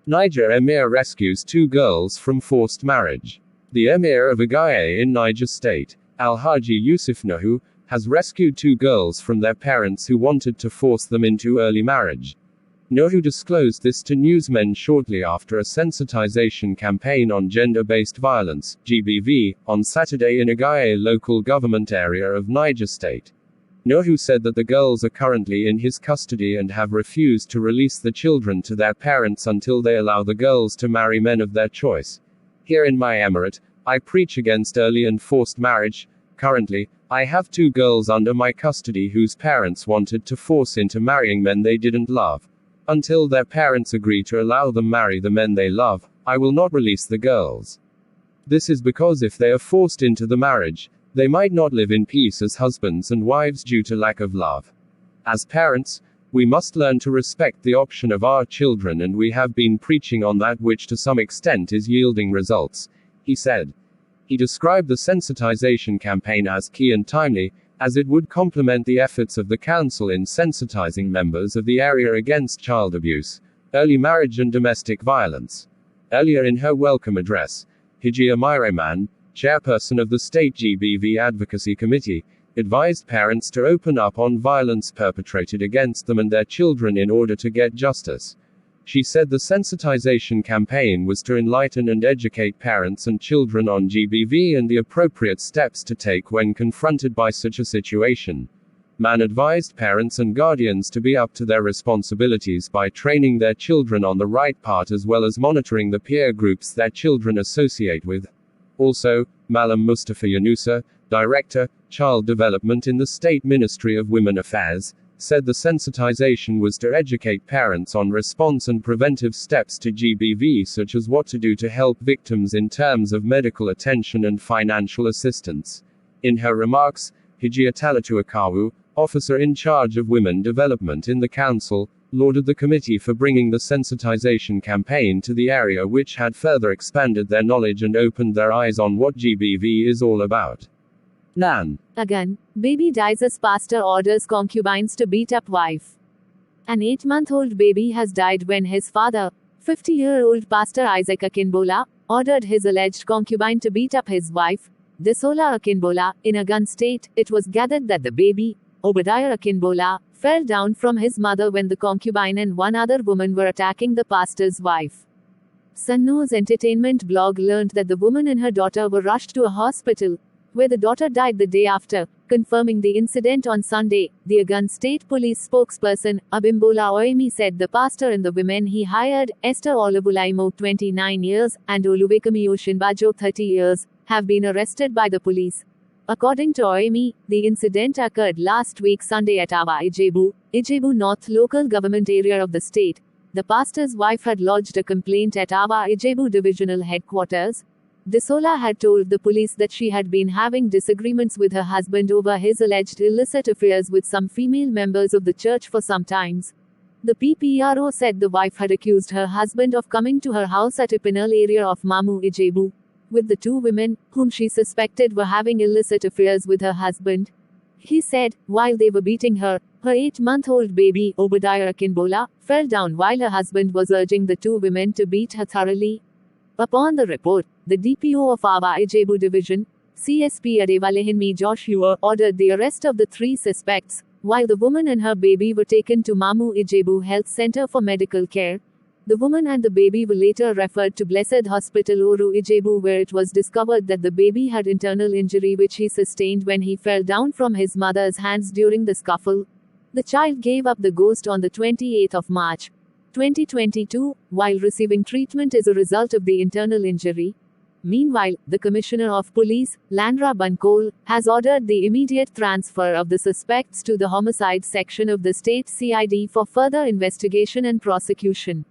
Niger emir rescues two girls from forced marriage. The emir of Agaye in Niger State, Al-Haji Yusuf Nuhu, has rescued two girls from their parents who wanted to force them into early marriage. Nuhu disclosed this to newsmen shortly after a sensitization campaign on gender-based violence, GBV, on Saturday in Agaye local government area of Niger State. Nuhu said that the girls are currently in his custody and have refused to release the children to their parents until they allow the girls to marry men of their choice. Here in my emirate, I preach against early and forced marriage. Currently, I have two girls under my custody whose parents wanted to force into marrying men they didn't love. Until their parents agree to allow them marry the men they love, I will not release the girls. This is because if they are forced into the marriage, they might not live in peace as husbands and wives due to lack of love. As parents, we must learn to respect the option of our children, and we have been preaching on that, which to some extent is yielding results, he said. He described the sensitization campaign as key and timely, as it would complement the efforts of the council in sensitizing members of the area against child abuse, early marriage and domestic violence. Earlier in her welcome address, Hajia Maireman, chairperson of the State GBV Advocacy Committee, advised parents to open up on violence perpetrated against them and their children in order to get justice. She said the sensitization campaign was to enlighten and educate parents and children on GBV and the appropriate steps to take when confronted by such a situation. Man advised parents and guardians to be up to their responsibilities by training their children on the right path as well as monitoring the peer groups their children associate with. Also, Malam Mustafa Yunusa, Director, Child Development in the State Ministry of Women Affairs, said the sensitization was to educate parents on response and preventive steps to GBV, such as what to do to help victims in terms of medical attention and financial assistance. In her remarks, Hajia Talatu Akawu, officer in charge of women development in the council, lauded the committee for bringing the sensitization campaign to the area, which had further expanded their knowledge and opened their eyes on what GBV is all about. Nan. Again, baby dies as pastor orders concubines to beat up wife. An 8-month-old baby has died when his father, 50-year-old Pastor Isaac Akinbola, ordered his alleged concubine to beat up his wife, Desola Akinbola. In Agan State, it was gathered that the baby, Obadiah Akinbola, fell down from his mother when the concubine and one other woman were attacking the pastor's wife. Sun News Entertainment blog learned that the woman and her daughter were rushed to a hospital, where the daughter died the day after. Confirming the incident on Sunday, the Agan State Police spokesperson, Abimbola Oemi, said the pastor and the women he hired, Esther Olabulaimo, 29 years, and Oluwakemi Oshinbajo, 30 years, have been arrested by the police. According to Oemi, the incident occurred last week Sunday at Awa Ijebu North local government area of the state. The pastor's wife had lodged a complaint at Awa Ijebu Divisional Headquarters. Desola had told the police that she had been having disagreements with her husband over his alleged illicit affairs with some female members of the church for some times. The PPRO said the wife had accused her husband of coming to her house at Ipinal area of Mamu Ijebu with the two women, whom she suspected were having illicit affairs with her husband. He said, while they were beating her, her 8-month-old baby, Obadiah Akinbola, fell down while her husband was urging the two women to beat her thoroughly. Upon the report, the DPO of Awa Ijebu Division, CSP Adewalehinmi Joshua, ordered the arrest of the 3 suspects, while the woman and her baby were taken to Mamu Ijebu Health Center for medical care. The woman and the baby were later referred to Blessed Hospital Oru Ijebu, where it was discovered that the baby had internal injury which he sustained when he fell down from his mother's hands during the scuffle. The child gave up the ghost on the 28th of March, 2022, while receiving treatment as a result of the internal injury. Meanwhile, the Commissioner of Police, Landra Bankol, has ordered the immediate transfer of the suspects to the homicide section of the state CID for further investigation and prosecution.